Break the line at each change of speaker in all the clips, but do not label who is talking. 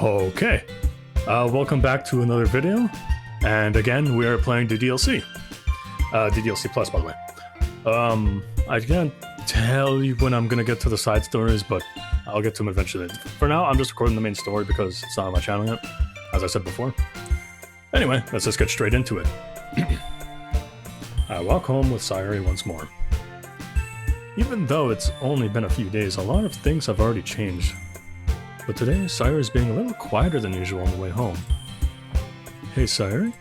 Okay, welcome back to another video, and again we are playing DDLC. DDLC Plus, by the way. I can't tell you when I'm gonna get to the side stories, but I'll get to them eventually. For now, I'm just recording the main story because it's not on my channel yet, as I said before. Anyway, let's just get straight into it. I walk home with Sayuri once more. Even though it's only been a few days, a lot of things have already changed. But today, Sayuri is being a little quieter than usual on the way home. Hey, Sayuri?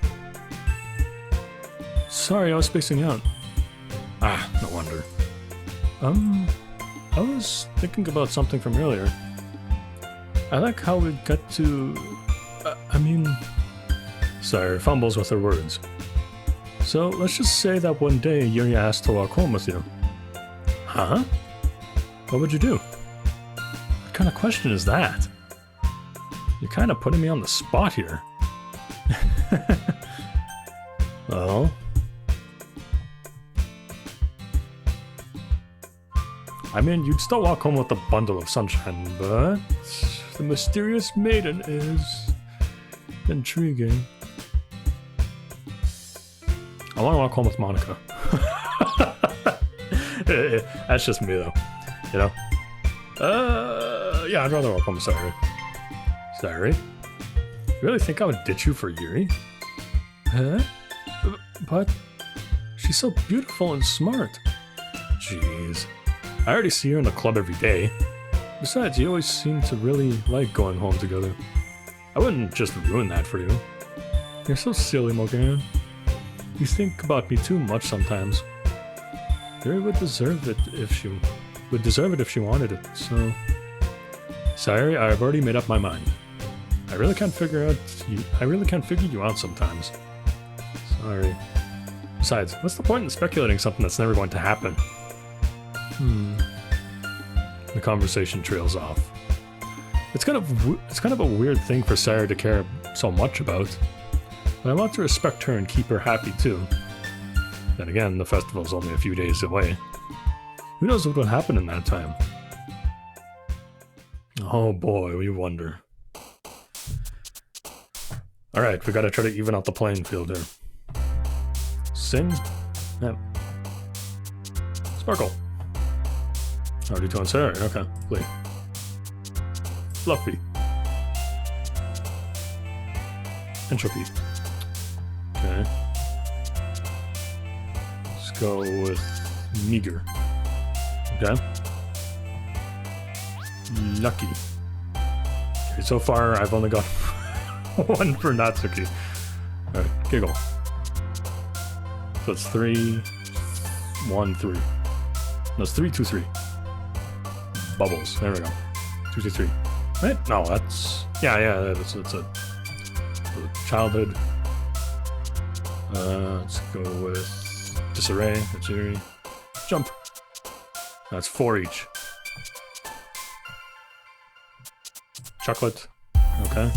Sorry, I was spacing out. Ah, no wonder. I was thinking about something from earlier. I like how we got to... Sayuri fumbles with her words. So, let's just say that one day Yuri asked to walk home with you. Huh? What would you do? What kind of question is that? You're kind of putting me on the spot here. Well... you'd still walk home with a bundle of sunshine, but... the mysterious maiden is... intriguing. I want to walk home with Monica. That's just me, though. You know? Yeah, I'd rather walk home with Sayuri. Sayuri? You really think I would ditch you for Yuri? Huh? But... she's so beautiful and smart. Jeez. I already see her in the club every day. Besides, you always seem to really like going home together. I wouldn't just ruin that for you. You're so silly, Morgan. You think about me too much sometimes. Yuri would deserve it if she wanted it, so... Sayuri, I've already made up my mind. I really can't figure you out sometimes. Sorry. Besides, what's the point in speculating something that's never going to happen? The conversation trails off. It's kind of a weird thing for Sayuri to care so much about. But I want to respect her and keep her happy too. Then again, the festival's only a few days away. Who knows what will happen in that time? Oh boy, we wonder. Alright, we gotta try to even out the playing field here. Sing? Yep. Sparkle. Already to Sayuri, okay. Play. Fluffy. Entropy. Okay. Let's go with Meager. Okay. Lucky. Okay, so far I've only got one for Natsuki. Alright, Giggle. So it's 3, 1, 3. No, it's 3, 2, 3. Bubbles. There we go. 2, 2, 3. Right? No, that's... Yeah, it's a childhood. Let's go with Disarray. That's Yuri. Jump. That's 4 each. Chocolate. Okay.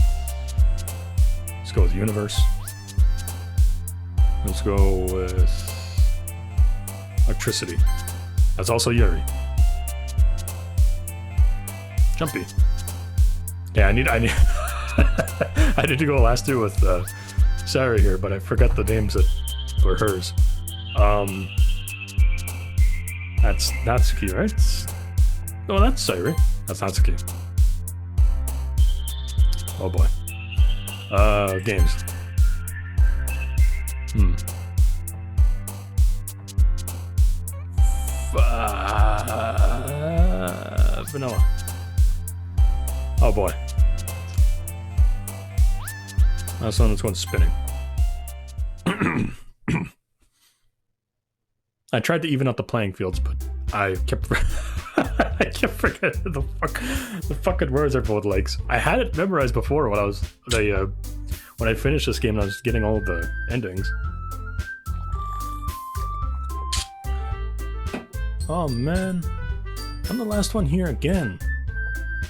Let's go with Universe. Let's go with Electricity. That's also Yuri. Jumpy. Yeah, I need I need to go last year with Sayuri here, but I forgot the names that were hers. That's Natsuki, right? No, that's Sayuri. That's Natsuki. Oh boy. Games. Vanilla. Oh boy. That's one that's going spinning. I tried to even out the playing fields, but I kept forgetting the fucking words everyone likes. I had it memorized before when I finished this game and I was getting all the endings. Oh man, I'm the last one here again.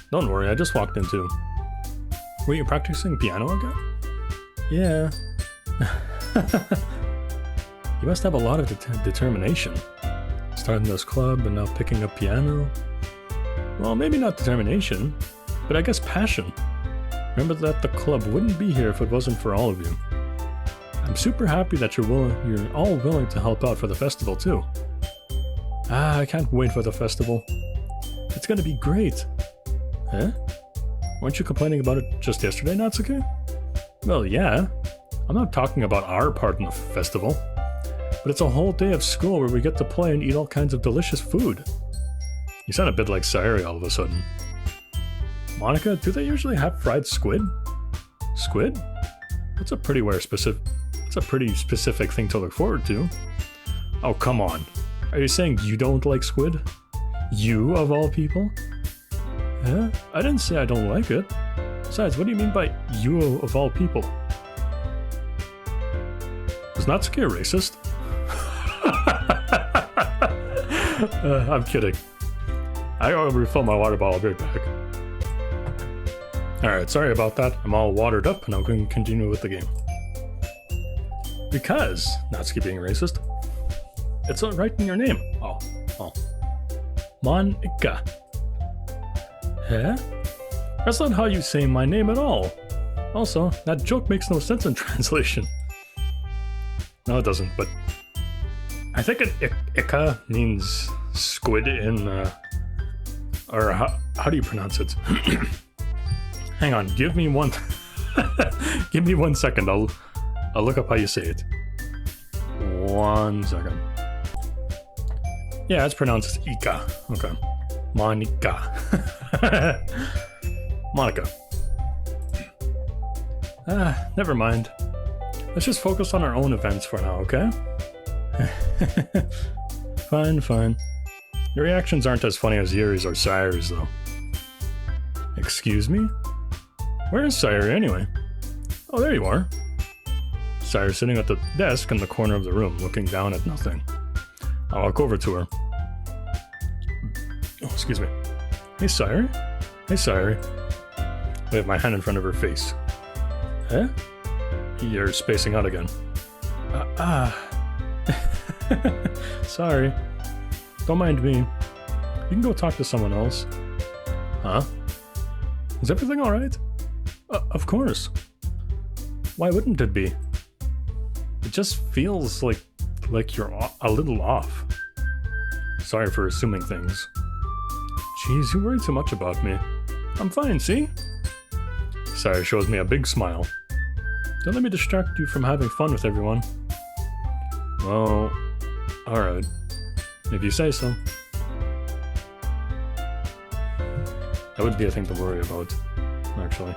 Don't worry, I just walked into. Were you practicing piano again? Yeah. You must have a lot of determination. Starting this club and now picking up piano. Well, maybe not determination, but I guess passion. Remember that the club wouldn't be here if it wasn't for all of you. I'm super happy that you're all willing to help out for the festival too. I can't wait for the festival. It's gonna be great. Huh? Weren't you complaining about it just yesterday, Natsuki? Well, yeah. I'm not talking about our part in the festival. But it's a whole day of school where we get to play and eat all kinds of delicious food. You sound a bit like Sayuri all of a sudden. Monica, do they usually have fried squid? Squid? That's a pretty specific thing to look forward to. Oh, come on. Are you saying you don't like squid? You, of all people? Huh? I didn't say I don't like it. Besides, what do you mean by you of all people? Is Natsuki a racist? I'm kidding. I gotta refill my water bottle. I'll be right back. Alright, sorry about that. I'm all watered up and I'm going to continue with the game. Because Natsuki being racist, it's not right in your name. Oh. Monica. Huh? That's not how you say my name at all. Also, that joke makes no sense in translation. No, it doesn't, but I think Ika means squid in, or how do you pronounce it? Hang on, give me one second. I'll look up how you say it. 1 second. Yeah, it's pronounced as Ika. Okay. Monica. Monica. Never mind. Let's just focus on our own events for now, okay? Fine. Your reactions aren't as funny as Yuri's or Sayuri's, though. Excuse me? Where is Sayuri, anyway? Oh, there you are. Sayuri sitting at the desk in the corner of the room, looking down at nothing. I'll walk over to her. Oh, excuse me. Hey, Sayuri? Hey, Sayuri. I have my hand in front of her face. Huh? You're spacing out again. Sorry. Don't mind me. You can go talk to someone else. Huh? Is everything alright? Of course. Why wouldn't it be? It just feels like you're a little off. Sorry for assuming things. Jeez, you worry too much about me. I'm fine, see? Sayuri shows me a big smile. Don't let me distract you from having fun with everyone. Well, alright. If you say so. That would be a thing to worry about, actually.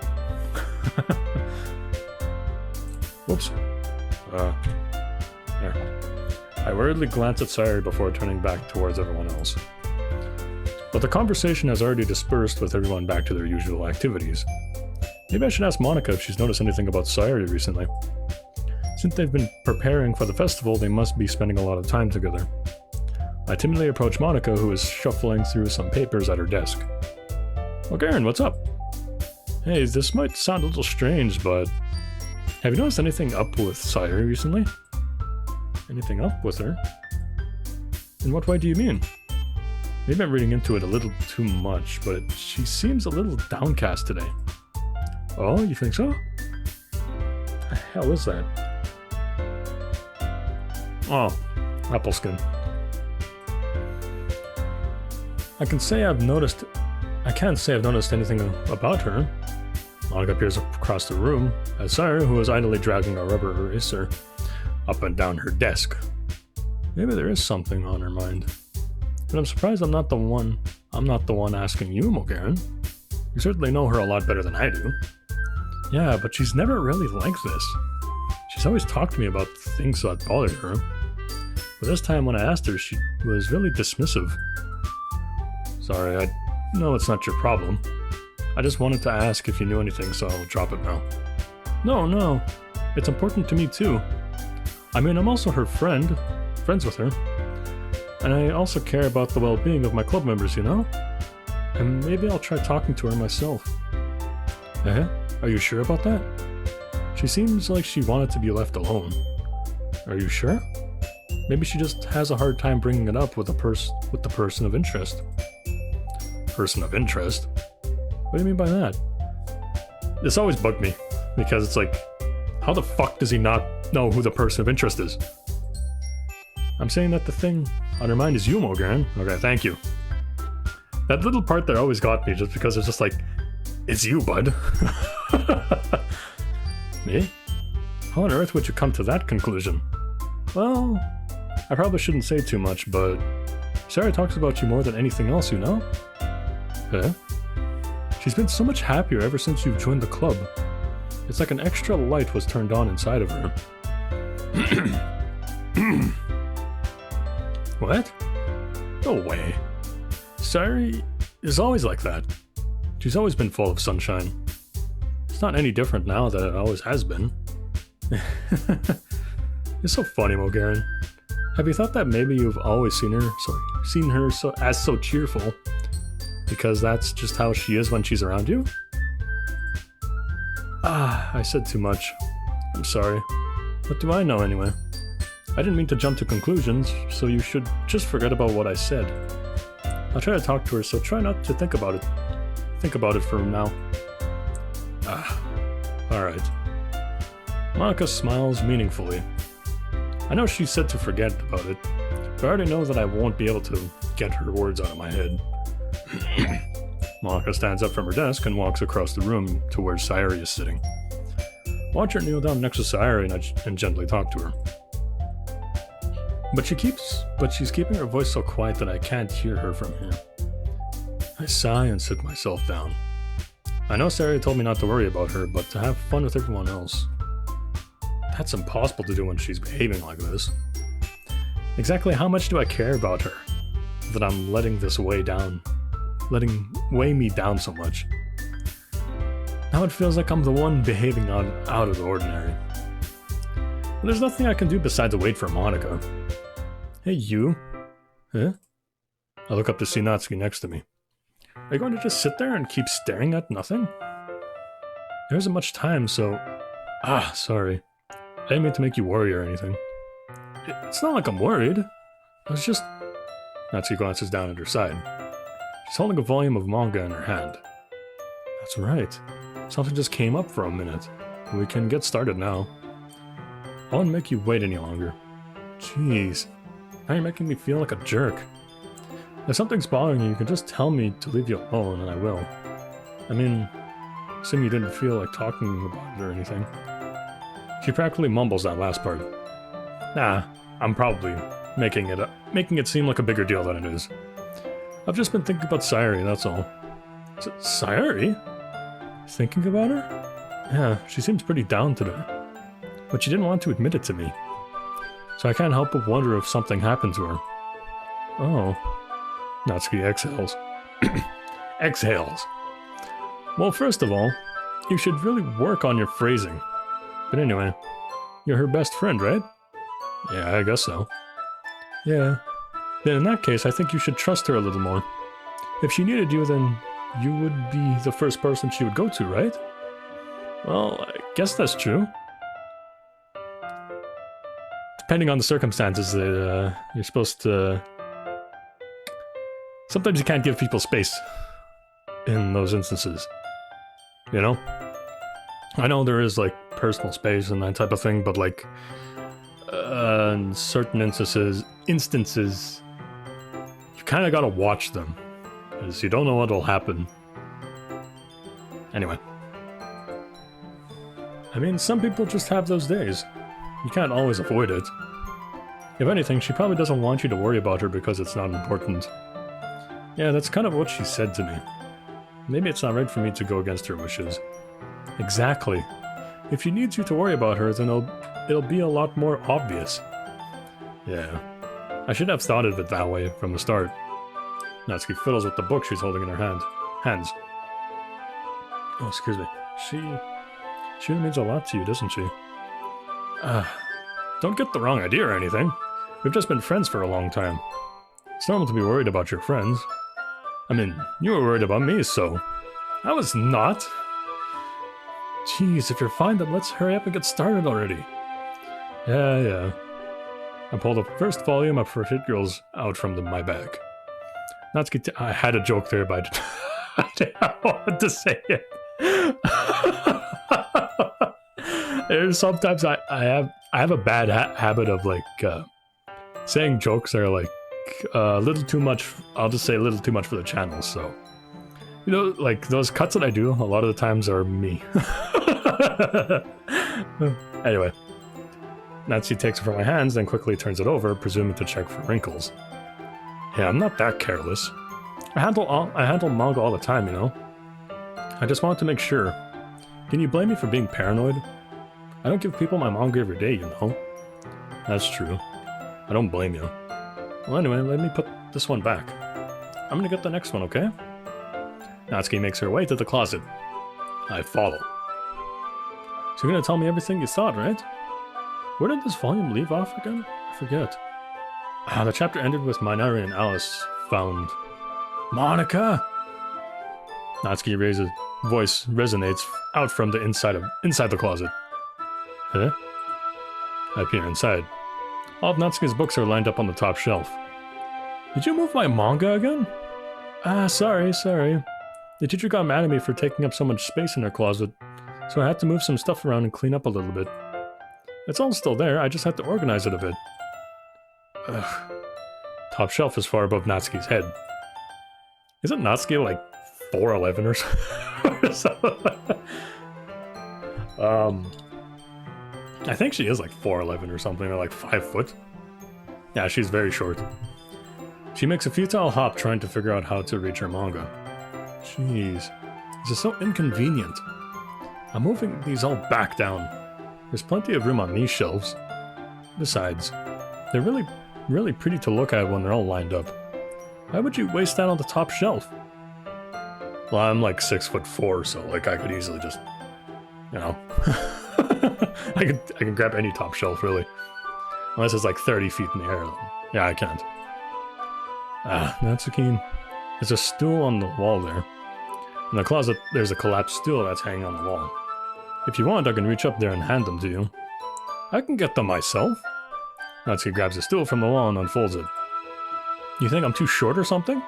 Whoops. There. I worriedly glance at Sayuri before turning back towards everyone else. But the conversation has already dispersed with everyone back to their usual activities. Maybe I should ask Monica if she's noticed anything about Sayuri recently. Since they've been preparing for the festival, they must be spending a lot of time together. I timidly approach Monica, who is shuffling through some papers at her desk. Well, Garen, what's up? Hey, this might sound a little strange, but have you noticed anything up with Sayuri recently? Anything up with her? In what way do you mean? Maybe I'm reading into it a little too much, but she seems a little downcast today. Oh, you think so? What the hell is that? Oh, apple skin. I can't say I've noticed anything about her. Monica appears across the room as Sayuri, who is idly dragging a rubber eraser up and down her desk. Maybe there is something on her mind. But I'm surprised I'm not the one asking you, Mogaren. You certainly know her a lot better than I do. Yeah, but she's never really like this. She's always talked to me about things that bothered her. But this time when I asked her, she was really dismissive. Sorry, I know it's not your problem. I just wanted to ask if you knew anything, so I'll drop it now. No. It's important to me too. I mean, I'm also her friends with her. And I also care about the well-being of my club members, you know? And maybe I'll try talking to her myself. Are you sure about that? She seems like she wanted to be left alone. Are you sure? Maybe she just has a hard time bringing it up with the person of interest. Person of interest? What do you mean by that? This always bugged me, because it's like, how the fuck does he not know who the person of interest is? I'm saying that the thing on her mind is you, Mogaran. Okay, thank you. That little part there always got me, just because it's just like, it's you, bud. Me? How on earth would you come to that conclusion? Well, I probably shouldn't say too much, but Sarah talks about you more than anything else, you know? Huh? She's been so much happier ever since you've joined the club. It's like an extra light was turned on inside of her. What? No way. Sari is always like that. She's always been full of sunshine. It's not any different now than it always has been. It's so funny, Mogaran. Have you thought that maybe you've always seen her so cheerful? Because that's just how she is when she's around you? I said too much. I'm sorry. What do I know anyway? I didn't mean to jump to conclusions, so you should just forget about what I said. I'll try to talk to her, so try not to think about it. Think about it for now. Alright. Monica smiles meaningfully. I know she said to forget about it, but I already know that I won't be able to get her words out of my head. Monica stands up from her desk and walks across the room to where Sayuri is sitting. Watch her kneel down next to Sayuri and gently talk to her. But she's keeping her voice so quiet that I can't hear her from here. I sigh and sit myself down. I know Sayuri told me not to worry about her, but to have fun with everyone else. That's impossible to do when she's behaving like this. Exactly how much do I care about her, that I'm letting this weigh me down so much? Now it feels like I'm the one behaving out of the ordinary. But there's nothing I can do besides wait for Monica. Hey, you. Huh? I look up to see Natsuki next to me. Are you going to just sit there and keep staring at nothing? There isn't much time, so... sorry. I didn't mean to make you worry or anything. It's not like I'm worried. I was just... Natsuki glances down at her side. She's holding a volume of manga in her hand. That's right. Something just came up for a minute. We can get started now. I won't make you wait any longer. Jeez. Now you're making me feel like a jerk. If something's bothering you can just tell me to leave you alone, and I will. I mean, assume you didn't feel like talking about it or anything. She practically mumbles that last part. Nah, I'm probably making it seem like a bigger deal than it is. I've just been thinking about Sayuri, that's all. Sayuri? Thinking about her? Yeah, she seems pretty down today. But she didn't want to admit it to me. So I can't help but wonder if something happened to her. Oh. Natsuki exhales. Exhales. Well, first of all, you should really work on your phrasing. But anyway, you're her best friend, right? Yeah, I guess so. Yeah. Then in that case, I think you should trust her a little more. If she needed you, then you would be the first person she would go to, right? Well, I guess that's true. Depending on the circumstances, you're supposed to... Sometimes you can't give people space in those instances. You know? I know there is, like, personal space and that type of thing, but, like, in certain instances, you kind of gotta watch them, because you don't know what'll happen. Anyway. I mean, some people just have those days. You can't always avoid it. If anything, she probably doesn't want you to worry about her because it's not important. Yeah, that's kind of what she said to me. Maybe it's not right for me to go against her wishes. Exactly. If she needs you to worry about her, then it'll be a lot more obvious. Yeah. I should have thought of it that way from the start. Natsuki fiddles with the book she's holding in her hands. Oh, excuse me. She really means a lot to you, doesn't she? Don't get the wrong idea or anything. We've just been friends for a long time. It's normal to be worried about your friends. I mean, you were worried about me, so... I was not! Jeez, if you're fine, then let's hurry up and get started already. Yeah. I pulled the first volume of Hit Girls out from my bag. Natsuki I had a joke there, but I didn't want to say it. Sometimes I have a bad habit of like saying jokes that are like a little too much. I'll just say a little too much for the channel. So you know, like those cuts that I do, a lot of the times are me. Anyway, Natsuki takes it from my hands, then quickly turns it over, presuming to check for wrinkles. Yeah, I'm not that careless. I handle manga all the time, you know. I just wanted to make sure. Can you blame me for being paranoid? I don't give people my manga every day, you know. That's true. I don't blame you. Well, anyway, let me put this one back. I'm gonna get the next one, okay? Natsuki makes her way to the closet. I follow. So you're gonna tell me everything you thought, right? Where did this volume leave off again? I forget. The chapter ended with Minari and Alice found... Monica! Natsuki's voice resonates out from the inside the closet. Huh? I peer inside. All of Natsuki's books are lined up on the top shelf. Did you move my manga again? Sorry. The teacher got mad at me for taking up so much space in her closet, so I had to move some stuff around and clean up a little bit. It's all still there, I just had to organize it a bit. Ugh. Top shelf is far above Natsuki's head. Isn't Natsuki like 4'11" or something? I think she is like 4'11" or something, or like 5 foot. Yeah, she's very short. She makes a futile hop trying to figure out how to reach her manga. Jeez, this is so inconvenient. I'm moving these all back down. There's plenty of room on these shelves. Besides, they're really pretty to look at when they're all lined up. Why would you waste that on the top shelf? Well, I'm like 6'4", so like I could easily just, you know, I can grab any top shelf really, unless it's like 30 feet in the air. Yeah, I can't. Natsuki, there's a stool on the wall there. In the closet, there's a collapsed stool that's hanging on the wall. If you want, I can reach up there and hand them to you. I can get them myself. Natsuki grabs a stool from the wall and unfolds it. You think I'm too short or something?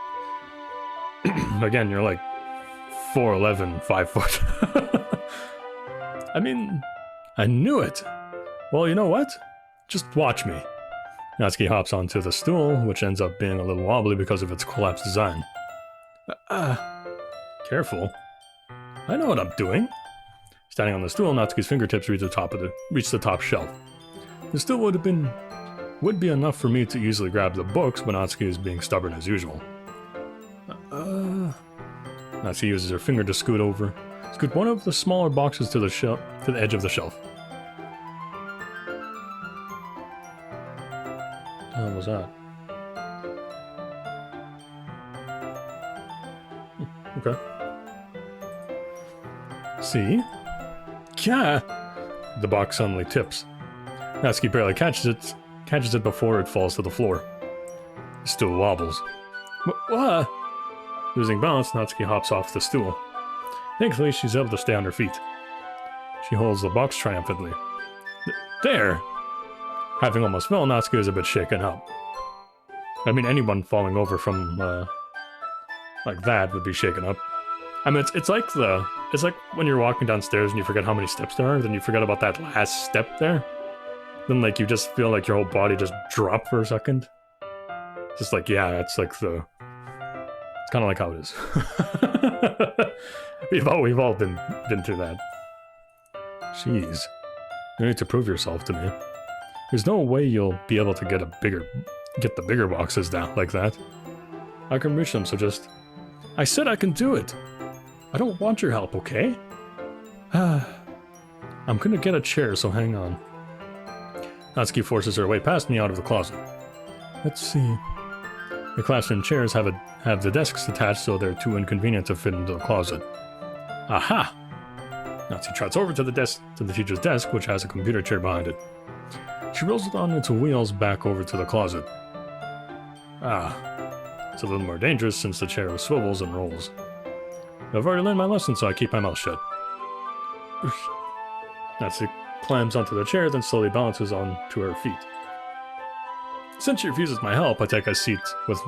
Again, you're like 4'11", 5 foot. I mean, I knew it. Well, you know what? Just watch me. Natsuki hops onto the stool, which ends up being a little wobbly because of its collapsed design. Careful. I know what I'm doing. Standing on the stool, Natsuki's fingertips reach the top shelf. The stool would be enough for me to easily grab the books, but Natsuki is being stubborn as usual. Natsuki uses her finger to scoot one of the smaller boxes to the edge of the shelf. What was that? Okay. See? Yeah! The box suddenly tips. Natsuki barely catches it before it falls to the floor. It still wobbles. What? Losing balance, Natsuki hops off the stool. Thankfully, she's able to stay on her feet. She holds the box triumphantly. There! Having almost fell, Natsuki is a bit shaken up. I mean, anyone falling over from, like that would be shaken up. I mean, it's like when you're walking downstairs and you forget how many steps there are, then you forget about that last step there. Then, like, you just feel like your whole body just dropped for a second. Just like, yeah, it's like it's kind of like how it is. we've all been through that. Jeez. You need to prove yourself to me. There's no way you'll be able to get the bigger boxes down like that. I can reach them, so just... I said I can do it! I don't want your help, okay? I'm gonna get a chair, so hang on. Natsuki forces her way past me out of the closet. Let's see. The classroom chairs have the desks attached, so they're too inconvenient to fit into the closet. Aha! Natsuki trots over to the teacher's desk, which has a computer chair behind it. She rolls it on its wheels back over to the closet. It's a little more dangerous since the chair swivels and rolls. I've already learned my lesson, so I keep my mouth shut. Natsuki climbs onto the chair, then slowly balances onto her feet. Since she refuses my help, I take a seat with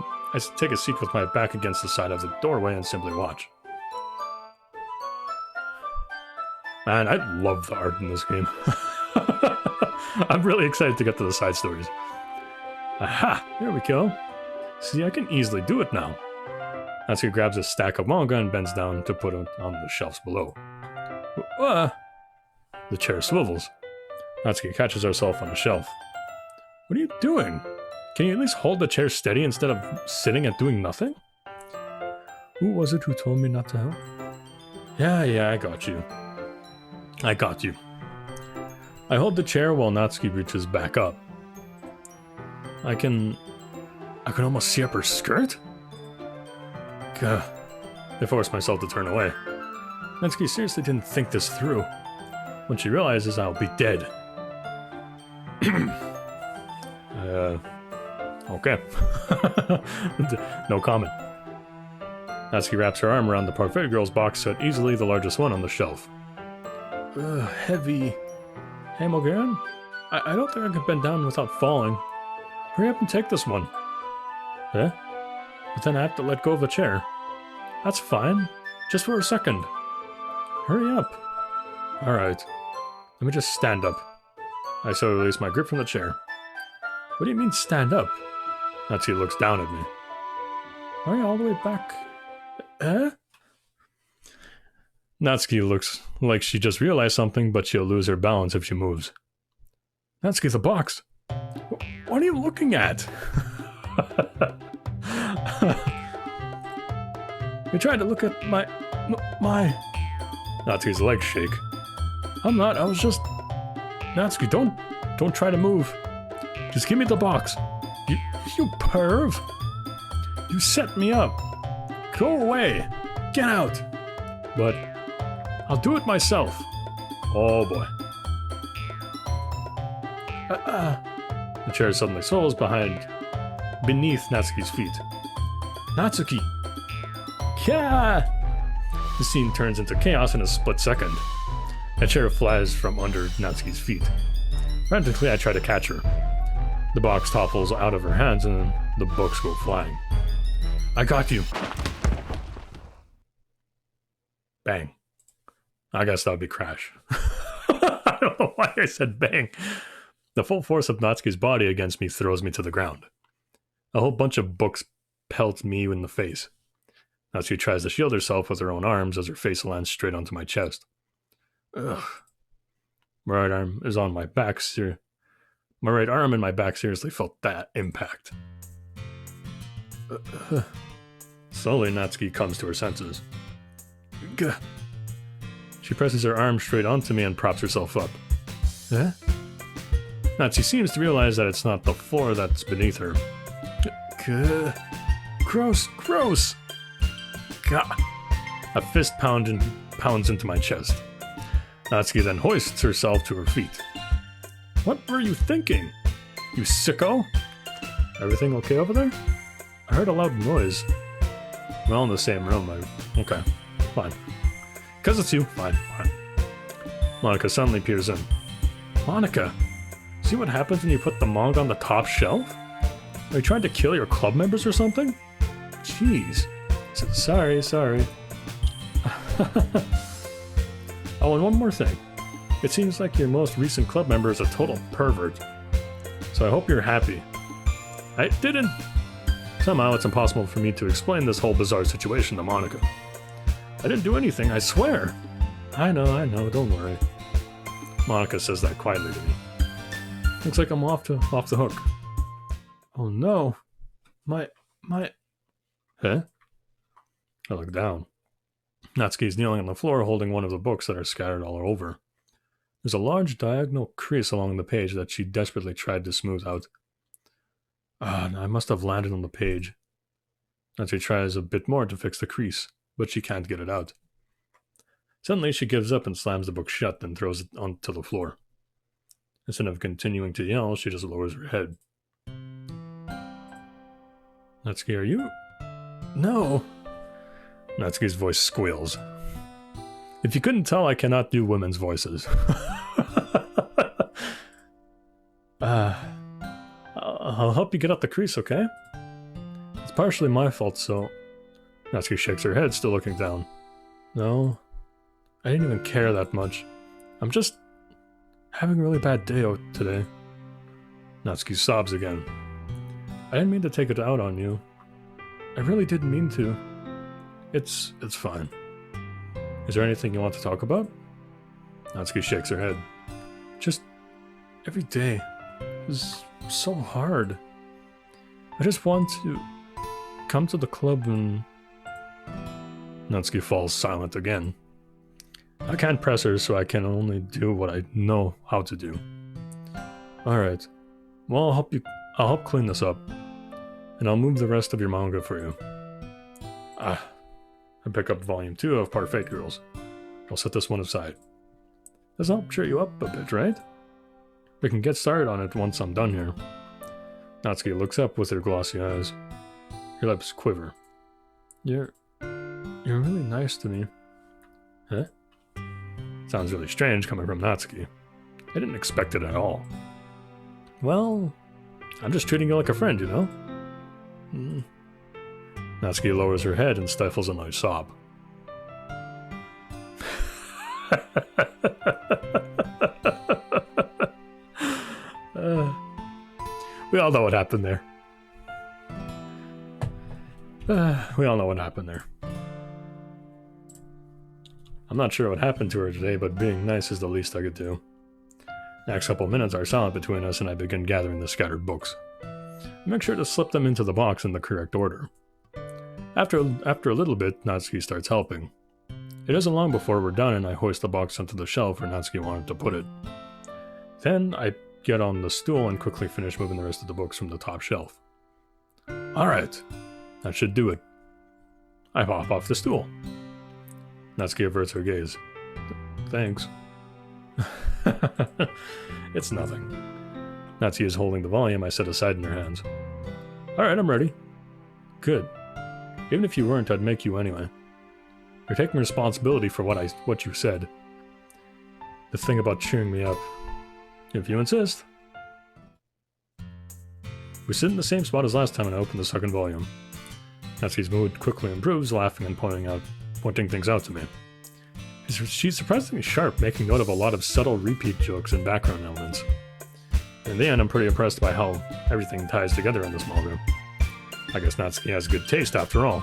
my back against the side of the doorway and simply watch. Man, I love the art in this game. I'm really excited to get to the side stories. Aha! There we go. See, I can easily do it now. Natsuki grabs a stack of manga and bends down to put it on the shelves below. The chair swivels. Natsuki catches herself on the shelf. What are you doing? Can you at least hold the chair steady instead of sitting and doing nothing? Who was it who told me not to help? Yeah, I got you. I got you. I hold the chair while Natsuki reaches back up. I can almost see up her skirt? Gah. I force myself to turn away. Natsuki seriously didn't think this through. When she realizes I'll be dead. Okay. No comment. Natsuki wraps her arm around the Parfait Girl's box set, easily the largest one on the shelf. Heavy. Hey, Mogaran? I don't think I can bend down without falling. Hurry up and take this one. Huh? But then I have to let go of the chair. That's fine. Just for a second. Hurry up. Alright. Let me just stand up. I slowly release my grip from the chair. What do you mean, stand up? Natsuki looks down at me. Are you all the way back? Eh? Natsuki looks like she just realized something, but she'll lose her balance if she moves. Natsuki, the box! What are you looking at? You tried to look at my... Natsuki's legs shake. I'm not, I was just... Natsuki, don't try to move. Just give me the box. You perv. You set me up. Go away. Get out. But I'll do it myself. Oh boy. The chair suddenly swivels beneath Natsuki's feet. Natsuki! Yeah! The scene turns into chaos in a split second. A chair flies from under Natsuki's feet. Frantically, I try to catch her. The box topples out of her hands and the books go flying. I got you! Bang. I guess that would be crash. I don't know why I said bang. The full force of Natsuki's body against me throws me to the ground. A whole bunch of books pelt me in the face. Natsuki tries to shield herself with her own arms as her face lands straight onto my chest. Ugh. My right arm is on my back. My right arm and my back seriously felt that impact. Slowly, Natsuki comes to her senses. Gah. She presses her arm straight onto me and props herself up. Huh? Natsuki seems to realize that it's not the floor that's beneath her. Gross, gross! Gah. A fist pounds into my chest. Natsuki then hoists herself to her feet. What were you thinking? You sicko? Everything okay over there? I heard a loud noise. We're all in the same room. Okay, fine. Because it's you, fine. Monica suddenly peers in. Monica, see what happens when you put the manga on the top shelf? Are you trying to kill your club members or something? Jeez. Sorry. Oh, and one more thing. It seems like your most recent club member is a total pervert. So I hope you're happy. I didn't... Somehow it's impossible for me to explain this whole bizarre situation to Monica. I didn't do anything, I swear. I know, don't worry. Monica says that quietly to me. Looks like I'm off the hook. Oh no. My... Huh? I look down. Natsuki's kneeling on the floor holding one of the books that are scattered all over. There's a large diagonal crease along the page that she desperately tried to smooth out. I must have landed on the page. Natsuki tries a bit more to fix the crease, but she can't get it out. Suddenly she gives up and slams the book shut, then throws it onto the floor. Instead of continuing to yell, she just lowers her head. Natsuki, are you... No. Natsuki's voice squeals. If you couldn't tell, I cannot do women's voices. I'll help you get up the crease, okay? It's partially my fault, so... Natsuki shakes her head, still looking down. No, I didn't even care that much. I'm just having a really bad day out today. Natsuki sobs again. I didn't mean to take it out on you. I really didn't mean to. It's fine. Is there anything you want to talk about? Natsuki shakes her head. Just every day is so hard. I just want to come to the club and... Natsuki falls silent again. I can't press her, so I can only do what I know how to do. Alright. Well, I'll help clean this up. And I'll move the rest of your manga for you. I pick up volume 2 of Part Fate Girls. I'll set this one aside. This'll help cheer you up a bit, right? We can get started on it once I'm done here. Natsuki looks up with her glossy eyes. Her lips quiver. You're really nice to me. Huh? Sounds really strange coming from Natsuki. I didn't expect it at all. Well, I'm just treating you like a friend, you know? Natsuki lowers her head and stifles a nice sob. We all know what happened there. We all know what happened there. I'm not sure what happened to her today, but being nice is the least I could do. Next couple minutes are silent between us, and I begin gathering the scattered books. I make sure to slip them into the box in the correct order. After a little bit, Natsuki starts helping. It isn't long before we're done, and I hoist the box onto the shelf where Natsuki wanted to put it. Then I get on the stool and quickly finish moving the rest of the books from the top shelf. Alright, that should do it. I hop off the stool. Natsuki averts her gaze. Thanks. It's nothing. Natsuki is holding the volume I set aside in her hands. Alright, I'm ready. Good. Even if you weren't, I'd make you anyway. You're taking responsibility for what you said. The thing about cheering me up. If you insist. We sit in the same spot as last time and I open the second volume. Natsuki's mood quickly improves, laughing and pointing things out to me. She's surprisingly sharp, making note of a lot of subtle repeat jokes and background elements. In the end, I'm pretty impressed by how everything ties together in this small room. I guess Natsuki has good taste after all.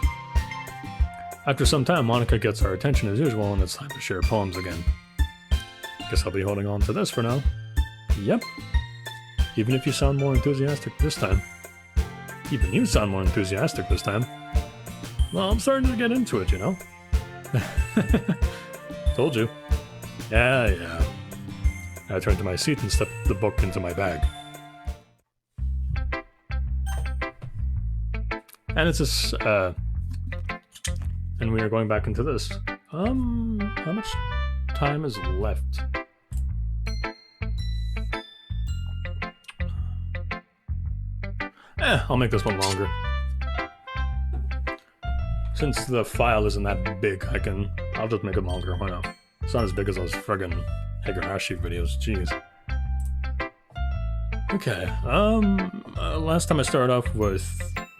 After some time, Monika gets our attention as usual, and it's time to share poems again. Guess I'll be holding on to this for now. Yep. Even if you sound more enthusiastic this time. Even you sound more enthusiastic this time. Well, I'm starting to get into it, you know? Told you. Yeah. I turned to my seat and stepped the book into my bag. And it's this, and we are going back into this. How much time is left? I'll make this one longer. Since the file isn't that big, I'll just make it longer, why not? It's not as big as those friggin' Higurashi videos, jeez. Okay, last time I started off with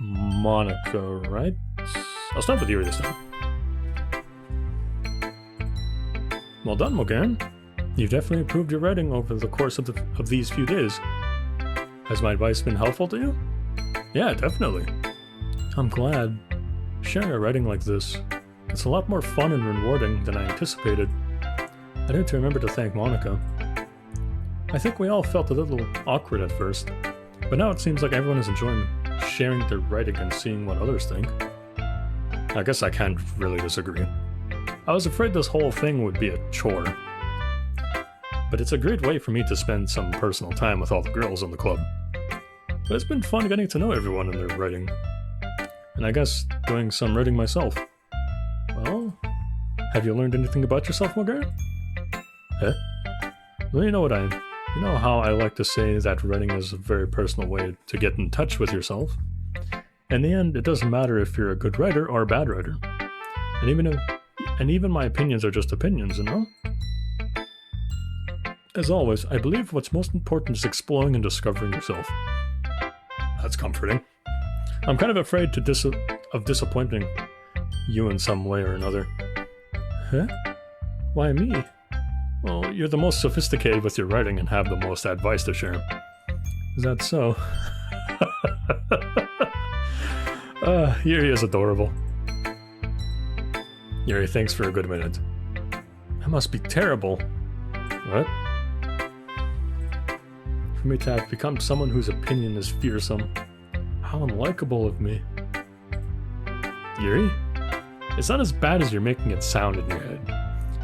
Monika, right? I'll start with you this time. Well done, Mogan. You've definitely improved your writing over the course of these few days. Has my advice been helpful to you? Yeah, definitely. I'm glad. Sharing a writing like this, it's a lot more fun and rewarding than I anticipated. I need to remember to thank Monika. I think we all felt a little awkward at first, but now it seems like everyone is enjoying sharing their writing and seeing what others think. I guess I can't really disagree. I was afraid this whole thing would be a chore. But it's a great way for me to spend some personal time with all the girls in the club. But it's been fun getting to know everyone in their writing. And I guess doing some writing myself. Well, have you learned anything about yourself, Mogar? Huh? Well, you know how I like to say that writing is a very personal way to get in touch with yourself. In the end, it doesn't matter if you're a good writer or a bad writer. And even my opinions are just opinions, you know? As always, I believe what's most important is exploring and discovering yourself. That's comforting. I'm kind of afraid of disappointing you in some way or another. Huh? Why me? Well, you're the most sophisticated with your writing and have the most advice to share. Is that so? Yuri is adorable. Yuri, thanks for a good minute. I must be terrible. What? For me to have become someone whose opinion is fearsome. How unlikable of me. Yuri? It's not as bad as you're making it sound in your head.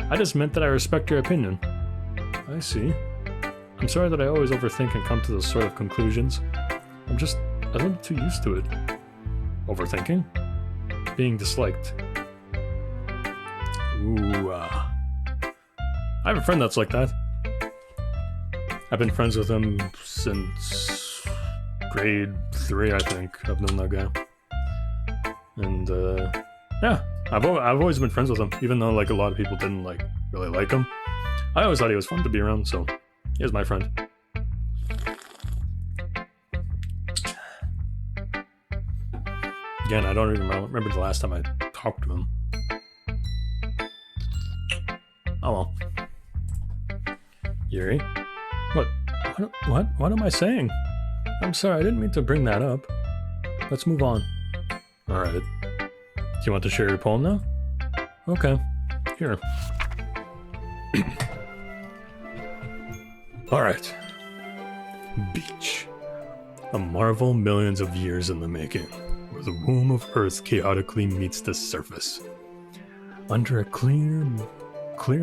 I just meant that I respect your opinion. I see. I'm sorry that I always overthink and come to those sort of conclusions. I'm just a little too used to it. Overthinking? Being disliked. Ooh, I have a friend that's like that. I've been friends with him since grade 3, I think. I've known that guy. And, yeah, I've always been friends with him, even though, like, a lot of people didn't, like, really like him. I always thought he was fun to be around, so he was my friend. Again, I don't even remember the last time I talked to him. Oh well. Yuri? What am I saying? I'm sorry, I didn't mean to bring that up. Let's move on. Alright. Do you want to share your poem now? Okay. Here. Alright. Beach. A marvel millions of years in the making, where the womb of Earth chaotically meets the surface. Under a clear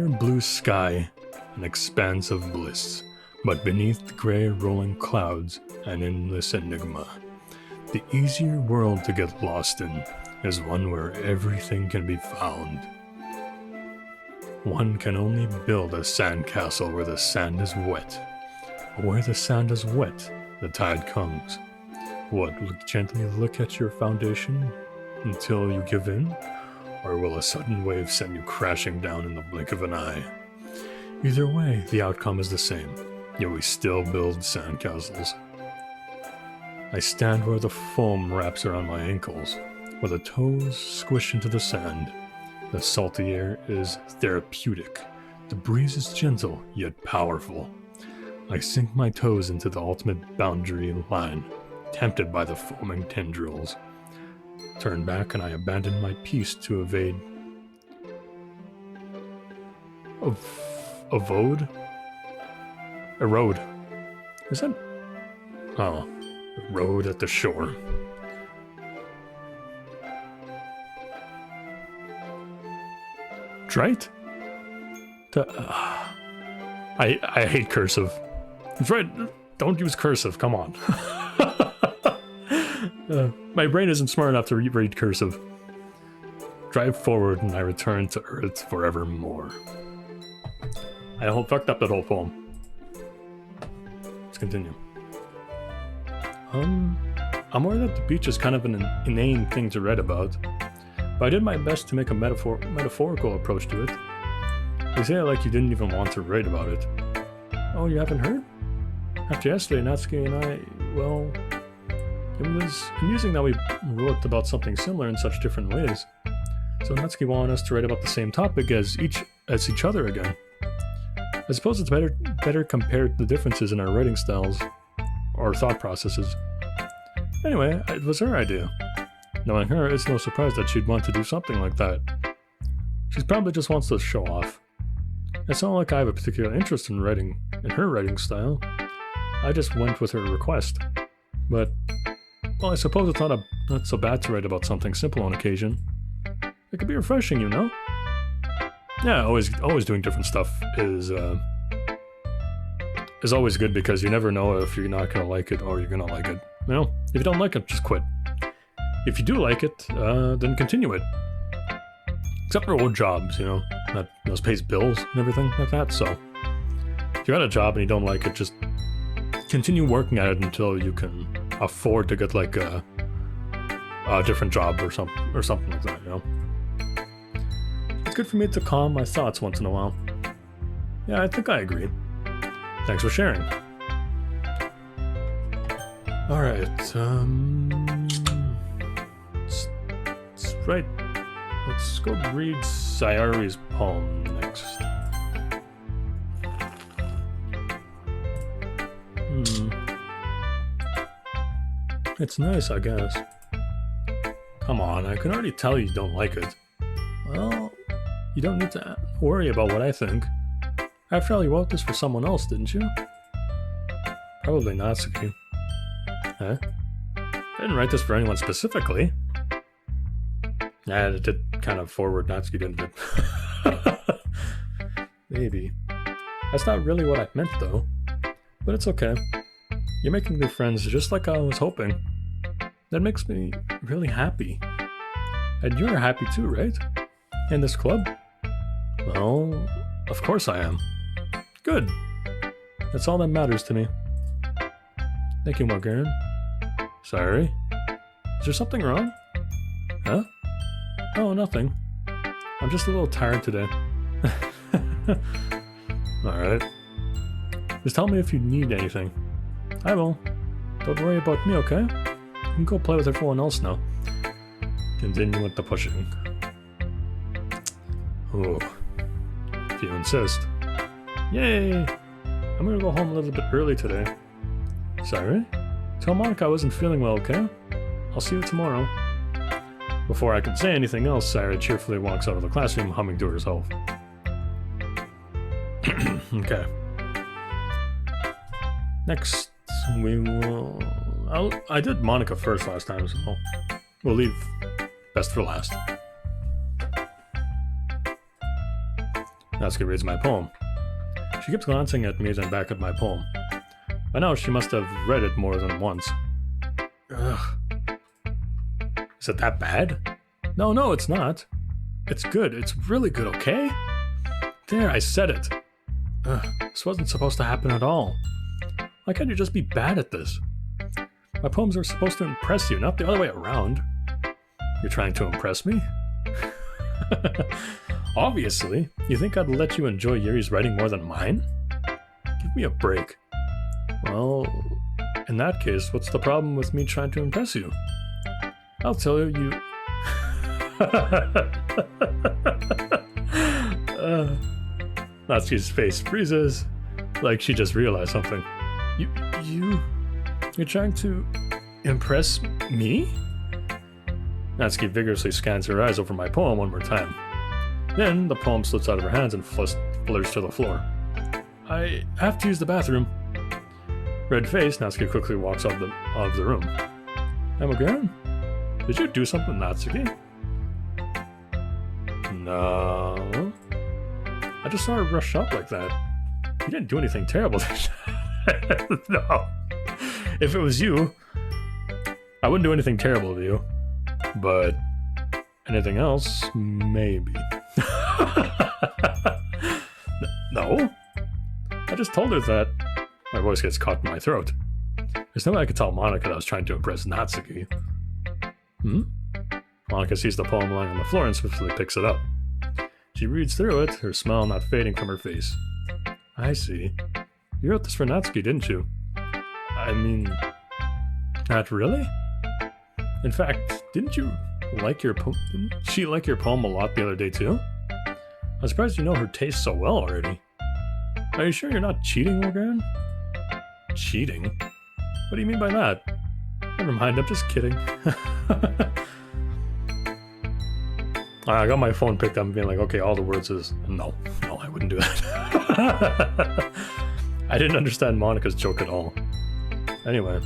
blue sky, an expanse of bliss, but beneath the gray rolling clouds, an endless enigma. The easier world to get lost in is one where everything can be found. One can only build a sandcastle where the sand is wet. But where the sand is wet, the tide comes. What, will you gently look at your foundation until you give in? Or will a sudden wave send you crashing down in the blink of an eye? Either way, the outcome is the same, yet we still build sandcastles. I stand where the foam wraps around my ankles, where the toes squish into the sand. The salty air is therapeutic. The breeze is gentle, yet powerful. I sink my toes into the ultimate boundary line, tempted by the foaming tendrils. Turn back and I abandon my peace to evade... Erode. Is that... Oh. Erode at the shore. Right? I hate cursive. That's right. Don't use cursive. Come on. My brain isn't smart enough to read cursive. Drive forward and I return to Earth forevermore. I fucked up that whole poem. Let's continue. I'm aware that the beach is kind of an inane thing to write about, but I did my best to make a metaphorical approach to it. You say it like you didn't even want to write about it. Oh, you haven't heard? After yesterday, Natsuki and I, well, it was amusing that we wrote about something similar in such different ways. So Natsuki wanted us to write about the same topic as each other again. I suppose it's better compare the differences in our writing styles or thought processes. Anyway, it was her idea. Knowing her, it's no surprise that she'd want to do something like that. She probably just wants to show off. It's not like I have a particular interest in her writing style. I just went with her request. But, well, I suppose it's not so bad to write about something simple on occasion. It could be refreshing, you know? Yeah, always doing different stuff is always good because you never know if you're not gonna like it or you're gonna like it. You know, if you don't like it, just quit. If you do like it, then continue it. Except for old jobs, you know, that pays bills and everything like that. So, if you got a job and you don't like it, just continue working at it until you can afford to get like a different job or something like that. You know, it's good for me to calm my thoughts once in a while. Yeah, I think I agree. Thanks for sharing. All right. Let's go read Sayari's poem next. It's nice, I guess. Come on, I can already tell you don't like it. Well, you don't need to worry about what I think. After all, you wrote this for someone else, didn't you? Probably Natsuki. Huh? I didn't write this for anyone specifically. Yeah, it did kind of forward Natsuki, didn't it? Maybe. That's not really what I meant, though. But it's okay. You're making new friends just like I was hoping. That makes me really happy. And you're happy too, right? In this club? Well, of course I am. Good. That's all that matters to me. Thank you, Morgan. Sorry. Is there something wrong? Huh? Oh, nothing. I'm just a little tired today. Alright. Just tell me if you need anything. I will. Don't worry about me, okay? You can go play with everyone else now. Continue with the pushing. Oh. If you insist. Yay! I'm gonna go home a little bit early today. Sorry? Tell Monica I wasn't feeling well, okay? I'll see you tomorrow. Before I can say anything else, Sarah cheerfully walks out of the classroom, humming to herself. Okay. Next, we will... I did Monica first last time, so we'll leave best for last. Natsuki reads my poem. She keeps glancing at me then back at my poem. By now, she must have read it more than once. Ugh. Is it that bad? No, it's not. It's good. It's really good, okay? There, I said it. Ugh, this wasn't supposed to happen at all. Why can't you just be bad at this? My poems are supposed to impress you, not the other way around. You're trying to impress me? Obviously. You think I'd let you enjoy Yuri's writing more than mine? Give me a break. Well, in that case, what's the problem with me trying to impress you? I'll tell you, Natsuki's face freezes, like she just realized something. You're trying to impress me? Natsuki vigorously scans her eyes over my poem one more time. Then the poem slips out of her hands and flutters to the floor. I have to use the bathroom. Red-faced, Natsuki quickly walks out of the room. Amagram? Did you do something, Natsuki? No. I just saw her rush up like that. You didn't do anything terrible. No. If it was you, I wouldn't do anything terrible to you. But anything else, maybe. No. I just told her that. My voice gets caught in my throat. There's no way I could tell Monica that I was trying to impress Natsuki. Monica sees the poem lying on the floor and swiftly picks it up. She reads through it, her smile not fading from her face. I see. You wrote this for Natsuki, didn't you? I mean... Not really? In fact, didn't you like your poem? Didn't she like your poem a lot the other day too? I'm surprised you know her taste so well already. Are you sure you're not cheating, Morgan? Cheating? What do you mean by that? Never mind, I'm just kidding. I got my phone picked up and being like, okay, all the words is... No, I wouldn't do that. I didn't understand Monica's joke at all. Anyway,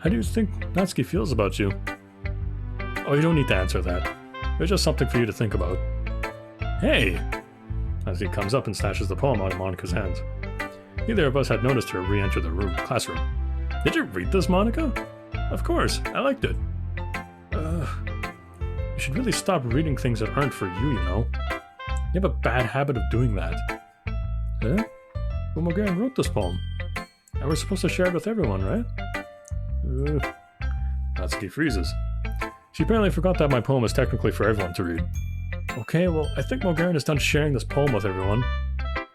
how do you think Natsuki feels about you? Oh, you don't need to answer that. It's just something for you to think about. Hey! Natsuki comes up and snatches the poem out of Monica's hands. Neither of us had noticed her re-enter the classroom. Did you read this, Monica? Of course, I liked it. You should really stop reading things that aren't for you, you know. You have a bad habit of doing that. Eh? Well, Morgan wrote this poem. And we're supposed to share it with everyone, right? Natsuki freezes. She apparently forgot that my poem is technically for everyone to read. Okay, well, I think Morgan is done sharing this poem with everyone.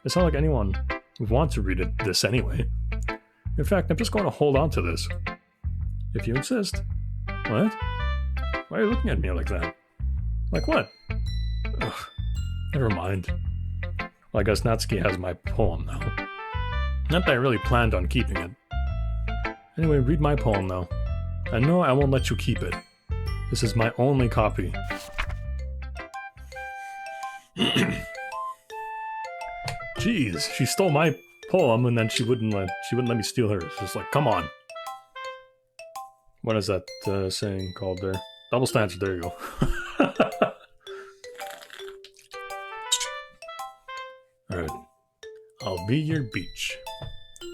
It's not like anyone would want to read this anyway. In fact, I'm just going to hold on to this. If you insist. What? Why are you looking at me like that? Like what? Ugh, never mind. Well, I guess Natsuki has my poem now. Not that I really planned on keeping it. Anyway, read my poem now. And no, I won't let you keep it. This is my only copy. Jeez, she stole my poem and then she wouldn't let me steal hers. Just like, come on. What is that saying called there? Double standard, there you go. Alright. I'll be your beach.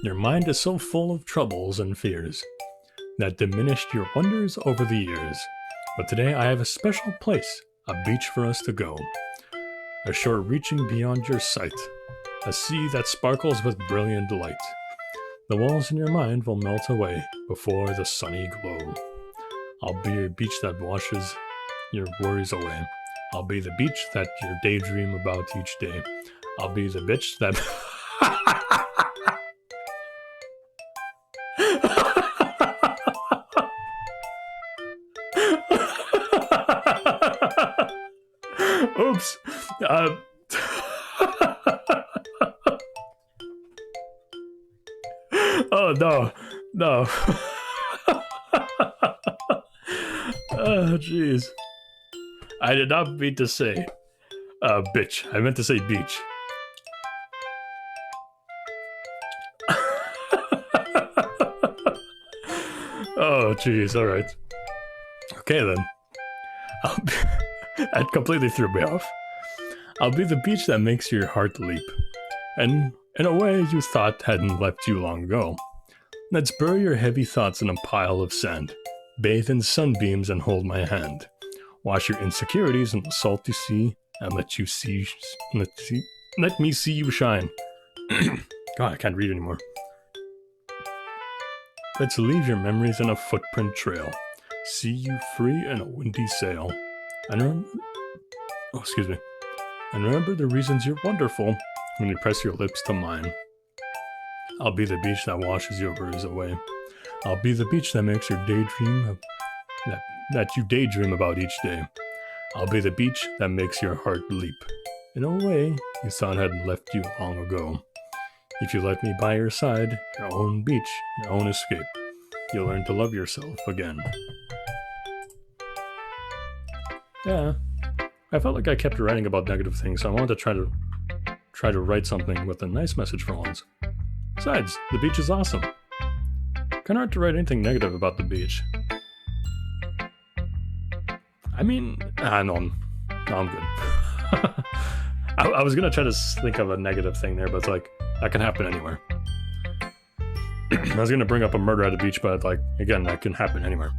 Your mind is so full of troubles and fears that diminished your wonders over the years. But today I have a special place, a beach for us to go. A shore reaching beyond your sight. A sea that sparkles with brilliant light. The walls in your mind will melt away before the sunny glow. I'll be your beach that washes your worries away. I'll be the beach that you daydream about each day. I'll be the bitch that... Oops. Oh, no. No. Oh, jeez. I did not mean to say bitch. I meant to say beach. Oh, jeez. All right. Okay, then. That completely threw me off. I'll be the beach that makes your heart leap. And in a way you thought hadn't left you long ago. Let's bury your heavy thoughts in a pile of sand. Bathe in sunbeams and hold my hand. Wash your insecurities in the salty sea and let me see you shine. God, I can't read anymore. Let's leave your memories in a footprint trail. See you free in a windy sail. And remember the reasons you're wonderful when you press your lips to mine. I'll be the beach that washes your worries away. I'll be the beach that makes your daydream that you daydream about each day. I'll be the beach that makes your heart leap. In a way you thought had left you long ago. If you let me by your side, your own beach, your own escape, you'll learn to love yourself again. Yeah, I felt like I kept writing about negative things, so I wanted to try to write something with a nice message for once. Besides, the beach is awesome. Kinda hard to write anything negative about the beach. I mean, no, I'm good. I was gonna try to think of a negative thing there, but it's like, that can happen anywhere. I was gonna bring up a murder at a beach, but like, again, that can happen anywhere.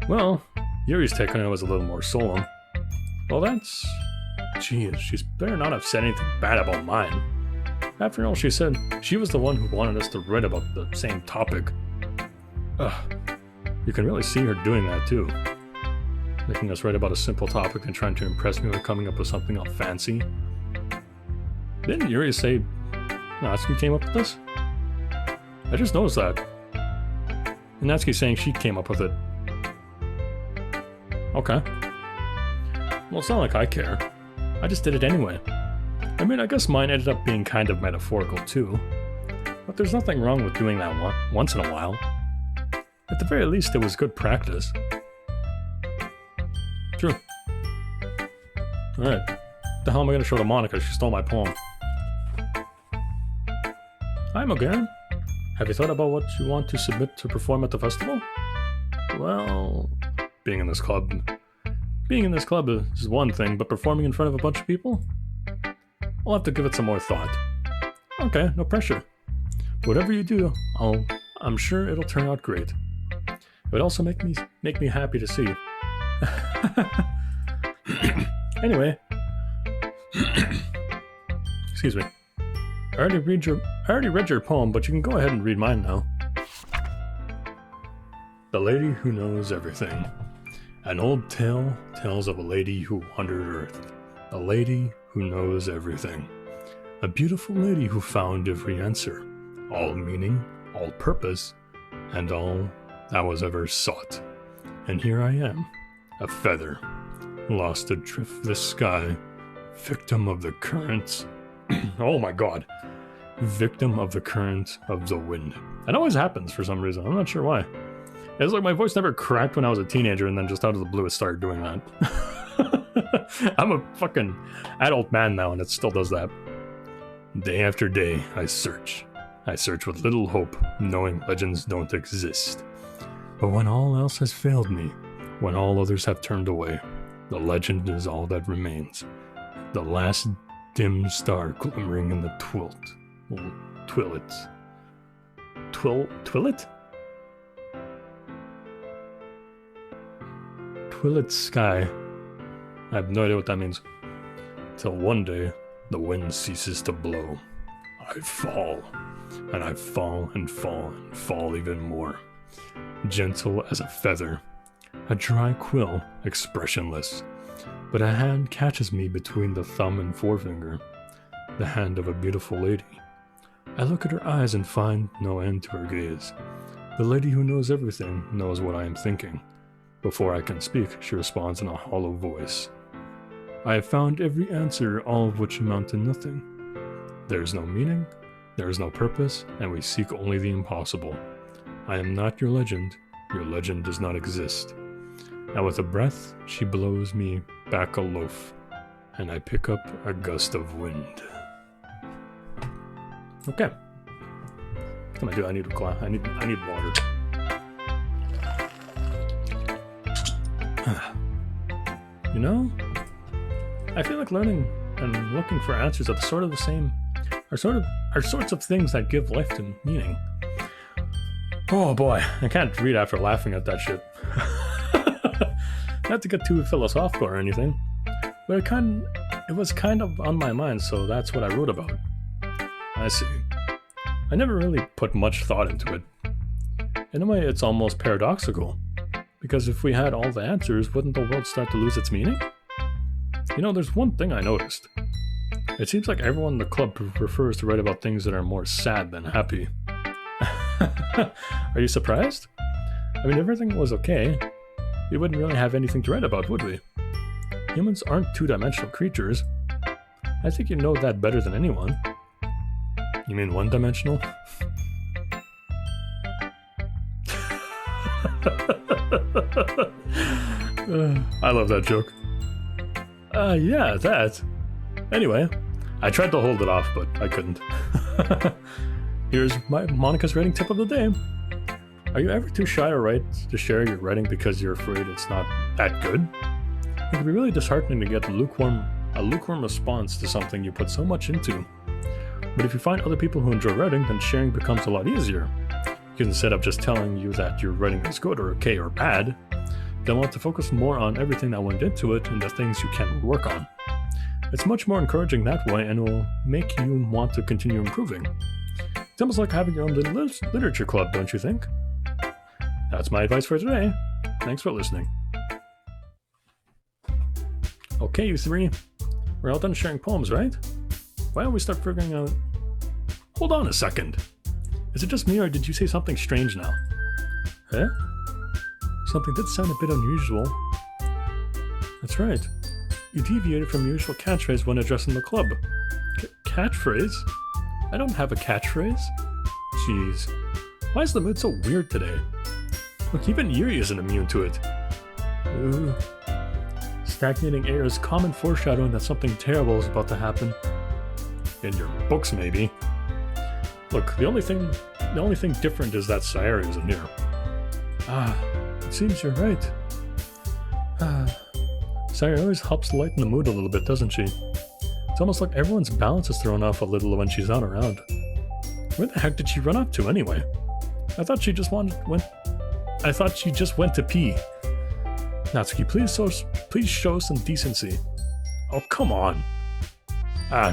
Well, Yuri's take on it was a little more solemn. Well, that's... Geez, she's better not have said anything bad about mine. After all, she said she was the one who wanted us to write about the same topic. Ugh. You can really see her doing that too. Making us write about a simple topic and trying to impress me with coming up with something all fancy. Didn't Yuri say Natsuki came up with this? I just noticed that. And Natsuki saying she came up with it. Okay. Well, it's not like I care. I just did it anyway. I mean, I guess mine ended up being kind of metaphorical too. But there's nothing wrong with doing that once in a while. At the very least, it was good practice. True. Alright. What the hell am I going to show to Monica? She stole my poem. Hi, Mogan. Have you thought about what you want to submit to perform at the festival? Well, being in this club is one thing, but performing in front of a bunch of people? I'll have to give it some more thought. Okay, no pressure. Whatever you do, I'm sure it'll turn out great. It would also make me happy to see. Anyway. Excuse me. I already read your poem, but you can go ahead and read mine now. The Lady Who Knows Everything. An old tale tells of a lady who wandered Earth. A lady who knows everything. A beautiful lady who found every answer. All meaning, all purpose, and all that was ever sought. And here I am, a feather, lost adrift the sky, victim of the currents. Oh my god. Victim of the current of the wind. It always happens for some reason, I'm not sure why. It's like my voice never cracked when I was a teenager, and then just out of the blue it started doing that. I'm a fucking adult man now, and it still does that. Day after day, I search. I search with little hope, knowing legends don't exist. But when all else has failed me, when all others have turned away, the legend is all that remains. The last dim star glimmering in the twillet. Twillet? Twillet sky. I have no idea what that means. Till one day, the wind ceases to blow. I fall, and I fall and fall and fall even more. Gentle as a feather, a dry quill, expressionless. But a hand catches me between the thumb and forefinger, the hand of a beautiful lady. I look at her eyes and find no end to her gaze. The lady who knows everything knows what I am thinking. Before I can speak, she responds in a hollow voice. I have found every answer, all of which amount to nothing. There is no meaning, there is no purpose, and we seek only the impossible. I am not your legend does not exist. And with a breath, she blows me back a loaf, and I pick up a gust of wind. Okay. What can I do? I need a glass. I need water. You know, I feel like learning and looking for answers are sort of the same, are sorts of things that give life to meaning. Oh boy, I can't read after laughing at that shit. Not to get too philosophical or anything, but it was kind of on my mind, so that's what I wrote about. I see. I never really put much thought into it. In a way, it's almost paradoxical, because if we had all the answers, wouldn't the world start to lose its meaning? You know, there's one thing I noticed. It seems like everyone in the club prefers to write about things that are more sad than happy. Are you surprised? I mean, if everything was okay, we wouldn't really have anything to write about, would we? Humans aren't two-dimensional creatures. I think you know that better than anyone. You mean one-dimensional? I love that joke. Yeah, that. Anyway, I tried to hold it off, but I couldn't. Here's Monica's writing tip of the day. Are you ever too shy to share your writing because you're afraid it's not that good? It can be really disheartening to get a lukewarm response to something you put so much into. But if you find other people who enjoy writing, then sharing becomes a lot easier. Because instead of just telling you that your writing is good or okay or bad, they want to focus more on everything that went into it and the things you can work on. It's much more encouraging that way, and it will make you want to continue improving. It's almost like having your own little literature club, don't you think? That's my advice for today. Thanks for listening. Okay, you three. We're all done sharing poems, right? Why don't we start figuring out... Hold on a second. Is it just me, or did you say something strange now? Huh? Something did sound a bit unusual. That's right. You deviated from your usual catchphrase when addressing the club. Catchphrase? I don't have a catchphrase. Jeez. Why is the mood so weird today? Look, even Yuri isn't immune to it. Ooh. Stagnating air is common foreshadowing that something terrible is about to happen. In your books, maybe. Look, the only thing different is that Sayori isn't here. It seems you're right. Sayori always helps lighten the mood a little bit, doesn't she? It's almost like everyone's balance is thrown off a little when she's not around. Where the heck did she run off to anyway? I thought she just went to pee. Natsuki, please show some decency. Oh, come on.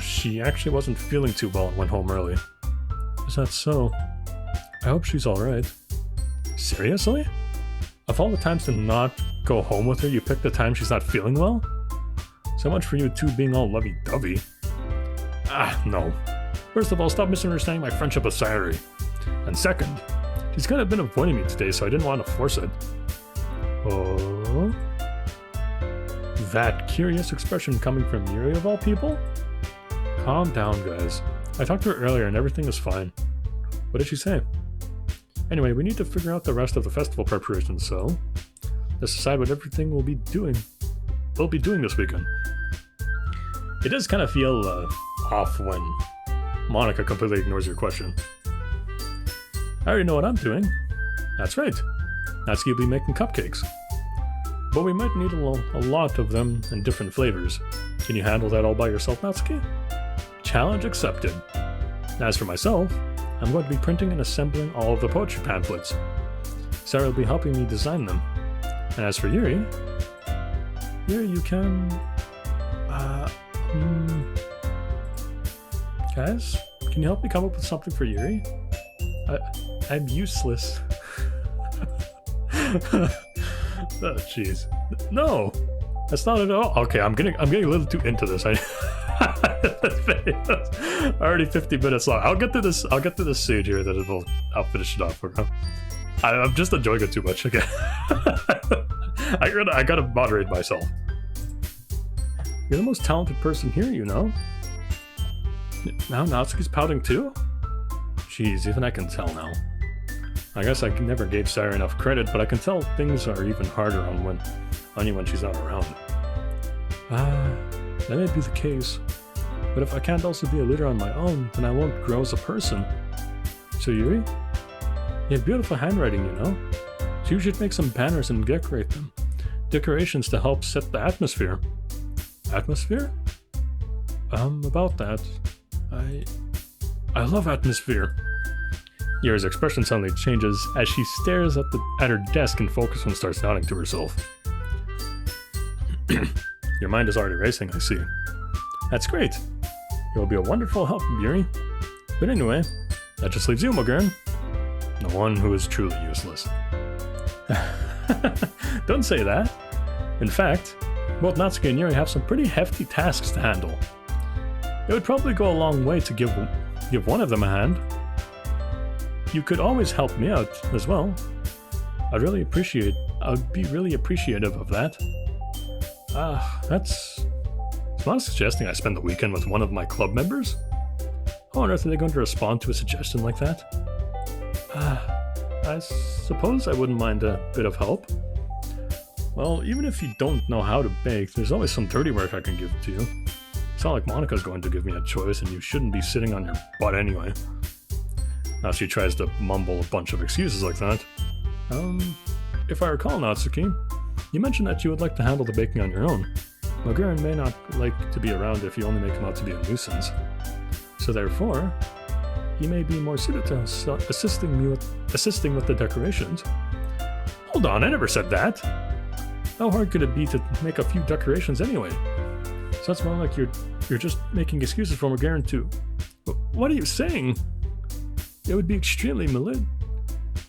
She actually wasn't feeling too well and went home early. Is that so? I hope she's alright. Seriously? Of all the times to not go home with her, you picked the time she's not feeling well? So much for you two being all lovey-dovey. No. First of all, stop misunderstanding my friendship with Sayori. And second, she's kind of been avoiding me today, so I didn't want to force it. Oh? That curious expression coming from Yuri of all people? Calm down, guys. I talked to her earlier and everything is fine. What did she say? Anyway, we need to figure out the rest of the festival preparations, so let's decide what everything we'll be doing this weekend. It does kind of feel off when Monica completely ignores your question. I already know what I'm doing. That's right. Natsuki will be making cupcakes. But we might need a lot of them in different flavors. Can you handle that all by yourself, Natsuki? Challenge accepted. As for myself, I'm going to be printing and assembling all of the poetry pamphlets. Sarah will be helping me design them. And as for Yuri, you can... Guys, can you help me come up with something for Yuri? I'm useless. Oh, jeez. No! That's not at all. Okay, I'm getting a little too into this. Already 50 minutes long. I'll get to this stage here that I'll finish it off. Okay? I'm just enjoying it too much. Okay. I gotta moderate myself. You're the most talented person here, you know. Now Natsuki's pouting too? Jeez, even I can tell now. I guess I never gave Sarah enough credit, but I can tell things are even harder on only when she's not around. That may be the case. But if I can't also be a leader on my own, then I won't grow as a person. So Yuri? You have beautiful handwriting, you know? So you should make some banners and decorate them. Decorations to help set the atmosphere. Atmosphere? About that. I love atmosphere. Yuri's expression suddenly changes as she stares at her desk and focuses and starts nodding to herself. Your mind is already racing, I see. That's great. You'll be a wonderful help, Yuri. But anyway, that just leaves you, Mogern. The one who is truly useless. Don't say that. In fact, both Natsuki and Yuri have some pretty hefty tasks to handle. It would probably go a long way to give one of them a hand. You could always help me out as well. I'd be really appreciative of that. It's not suggesting I spend the weekend with one of my club members. How on earth are they going to respond to a suggestion like that? I suppose I wouldn't mind a bit of help. Well, even if you don't know how to bake, there's always some dirty work I can give to you. It's not like Monica's going to give me a choice, and you shouldn't be sitting on your butt anyway. Now she tries to mumble a bunch of excuses like that. If I recall, Natsuki, you mentioned that you would like to handle the baking on your own. Mogern may not like to be around if you only make him out to be a nuisance. So therefore, he may be more suited to assisting with the decorations. Hold on, I never said that! How hard could it be to make a few decorations anyway? So it's more like you're just making excuses for Mogern too. What are you saying? It would be extremely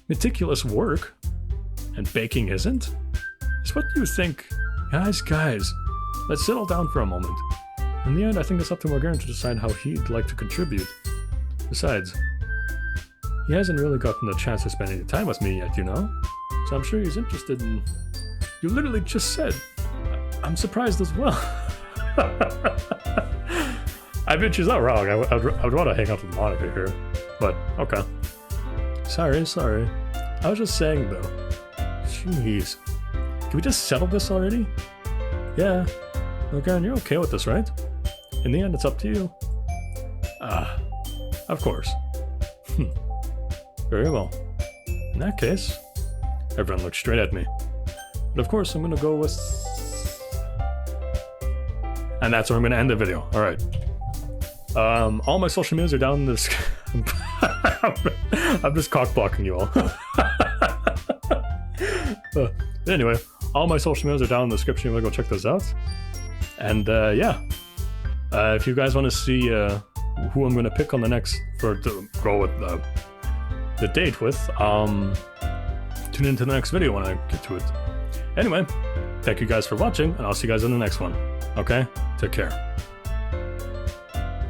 meticulous work. And baking isn't? So what do you think? Guys, let's settle down for a moment. In the end, I think it's up to Mogern to decide how he'd like to contribute. Besides, he hasn't really gotten the chance to spend any time with me yet, you know? So I'm sure he's interested in... You literally just said. I'm surprised as well. I mean, she's not wrong. I would want to hang out with Monica here. But, okay. Sorry. I was just saying, though. Jeez. Can we just settle this already? Yeah. Mogern, you're okay with this, right? In the end, it's up to you. Of course. Very well. In that case, everyone looks straight at me. But of course, I'm gonna go with... And that's where I'm gonna end the video. Alright. All my social medias are down in this... I'm just cock-blocking you all. Anyway, all my social medias are down in the description. You want to go check those out. And yeah. If you guys want to see who I'm going to pick on the next... to go with the date with, tune into the next video when I get to it. Anyway, thank you guys for watching, and I'll see you guys in the next one. Okay? Take care.